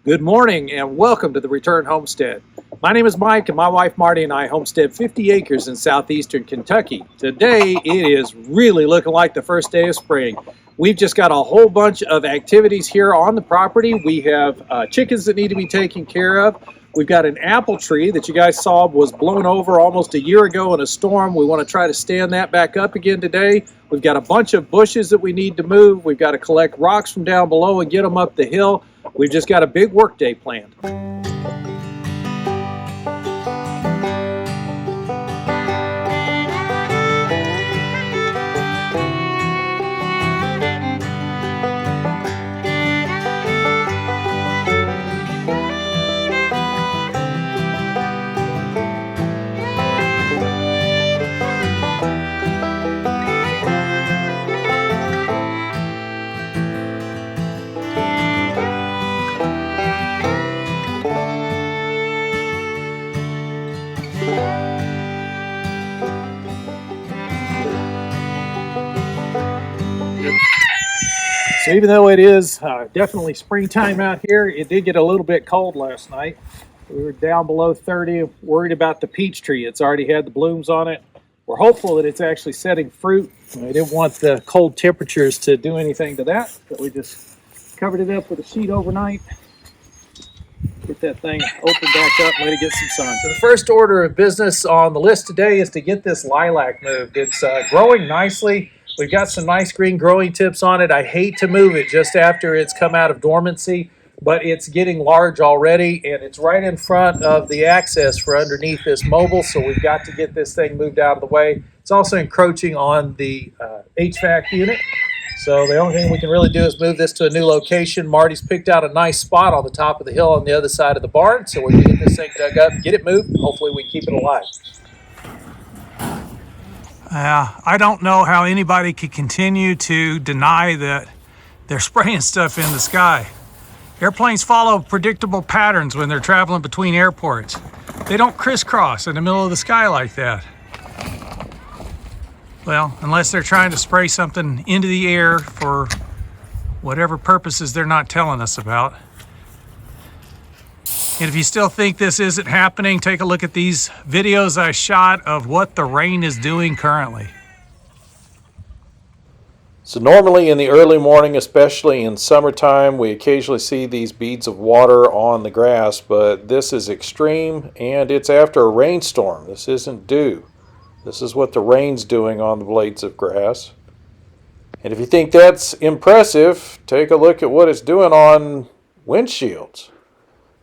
Good morning and welcome to the Return Homestead. My name is Mike and my wife Marty and I homestead 50 acres in southeastern Kentucky. Today it is really looking like the first day of spring. We've just got a whole bunch of activities here on the property. We have chickens that need to be taken care of. We've got an apple tree that you guys saw was blown over almost a year ago in a storm. We want to try to stand that back up again today. We've got a bunch of bushes that we need to move. We've got to collect rocks from down below and get them up the hill. We've just got a big work day planned. So even though it is definitely springtime out here, it did get a little bit cold last night. We were down below 30, worried about the peach tree. It's already had the blooms on it. We're hopeful that it's actually setting fruit. I didn't want the cold temperatures to do anything to that, but we just covered it up with a sheet overnight. Get that thing opened back up and let it get some sun. So the first order of business on the list today is to get this lilac moved. It's growing nicely. We've got some nice green growing tips on it. I hate to move it just after it's come out of dormancy, but it's getting large already, and it's right in front of the access for underneath this mobile, so we've got to get this thing moved out of the way. It's also encroaching on the HVAC unit, so the only thing we can really do is move this to a new location. Marty's picked out a nice spot on the top of the hill on the other side of the barn, so we're going to get this thing dug up, get it moved, and hopefully we can keep it alive. I don't know how anybody could continue to deny that they're spraying stuff in the sky. Airplanes follow predictable patterns when they're traveling between airports. They don't crisscross in the middle of the sky like that. Well, unless they're trying to spray something into the air for whatever purposes they're not telling us about. And if you still think this isn't happening, take a look at these videos I shot of what the rain is doing currently. So normally in the early morning, especially in summertime, we occasionally see these beads of water on the grass, but this is extreme and it's after a rainstorm. This isn't dew. This is what the rain's doing on the blades of grass. And if you think that's impressive, take a look at what it's doing on windshields.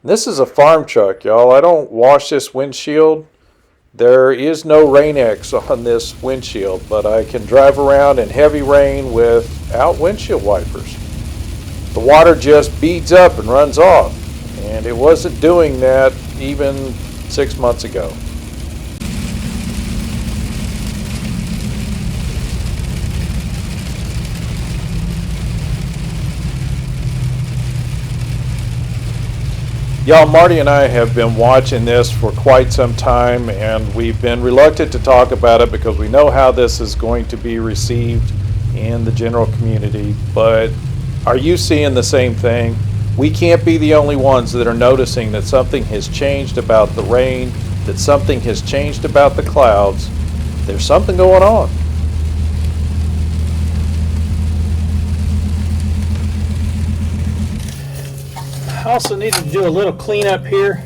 This is a farm truck, y'all. I don't wash this windshield. There is no Rain-X on this windshield, but I can drive around in heavy rain without windshield wipers. The water just beads up and runs off, and it wasn't doing that even 6 months ago. Y'all, Marty and I have been watching this for quite some time, and we've been reluctant to talk about it because we know how this is going to be received in the general community. But are you seeing the same thing? We can't be the only ones that are noticing that something has changed about the rain, that something has changed about the clouds. There's something going on. I also needed to do a little cleanup here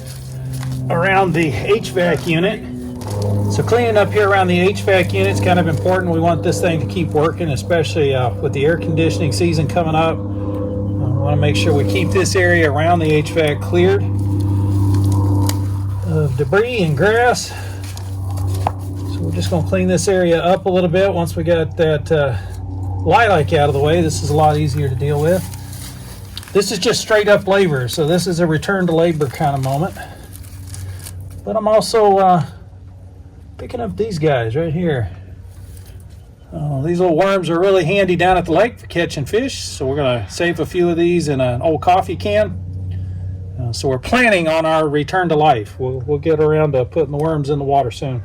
around the HVAC unit. So cleaning up here around the HVAC unit is kind of important. We want this thing to keep working, especially with the air conditioning season coming up. I want to make sure we keep this area around the HVAC cleared of debris and grass. So we're just going to clean this area up a little bit once we got that lilac out of the way. This is a lot easier to deal with. This is just straight up labor, so this is a return to labor kind of moment. But I'm also picking up these guys right here. These little worms are really handy down at the lake for catching fish, so we're going to save a few of these in an old coffee can. So we're planning on our return to life. We'll get around to putting the worms in the water soon.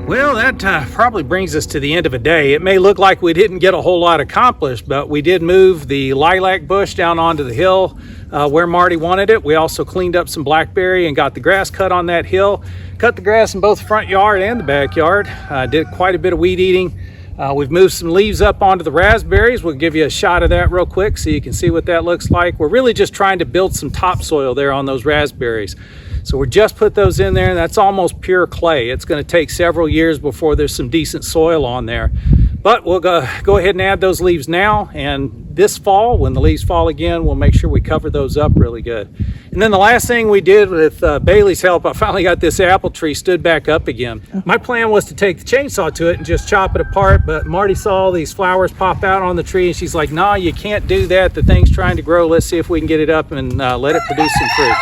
Well, that probably brings us to the end of a day. It may look like we didn't get a whole lot accomplished, but we did move the lilac bush down onto the hill where Marty wanted it. We also cleaned up some blackberry and got the grass cut on that hill. Cut the grass in both the front yard and the backyard. Did quite a bit of weed eating. We've moved some leaves up onto the raspberries. We'll give you a shot of that real quick so you can see what that looks like. We're really just trying to build some topsoil there on those raspberries. So we just put those in there, and that's almost pure clay. It's going to take several years before there's some decent soil on there. But we'll go ahead and add those leaves now, and this fall, when the leaves fall again, we'll make sure we cover those up really good. And then the last thing we did with Bailey's help, I finally got this apple tree stood back up again. My plan was to take the chainsaw to it and just chop it apart, but Marty saw all these flowers pop out on the tree, and she's like, nah, you can't do that. The thing's trying to grow. Let's see if we can get it up and let it produce some fruit.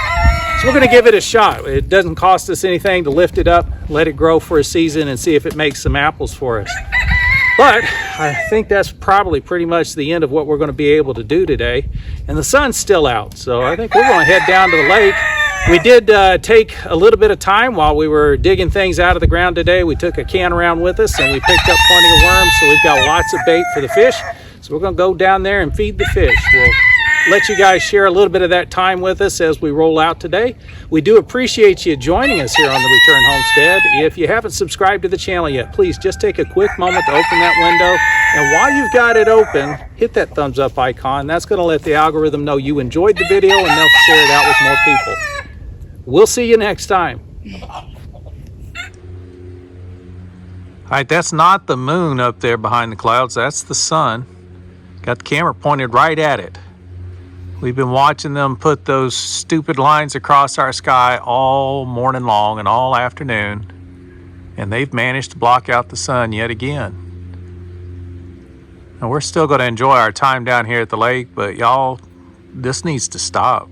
So we're going to give it a shot. It doesn't cost us anything to lift it up, let it grow for a season, and see if it makes some apples for us. But I think that's probably pretty much the end of what we're going to be able to do today. And the sun's still out, so I think we're going to head down to the lake. We did take a little bit of time while we were digging things out of the ground today. We took a can around with us, and we picked up plenty of worms, so we've got lots of bait for the fish. So we're going to go down there and feed the fish. We'll let you guys share a little bit of that time with us as we roll out today. We do appreciate you joining us here on the Return Homestead. If you haven't subscribed to the channel yet, please just take a quick moment to open that window. And while you've got it open, hit that thumbs up icon. That's going to let the algorithm know you enjoyed the video, and they'll share it out with more people. We'll see you next time. All right, that's not the moon up there behind the clouds. That's the sun. Got the camera pointed right at it. We've been watching them put those stupid lines across our sky all morning long and all afternoon, and they've managed to block out the sun yet again. And we're still going to enjoy our time down here at the lake, but y'all, this needs to stop.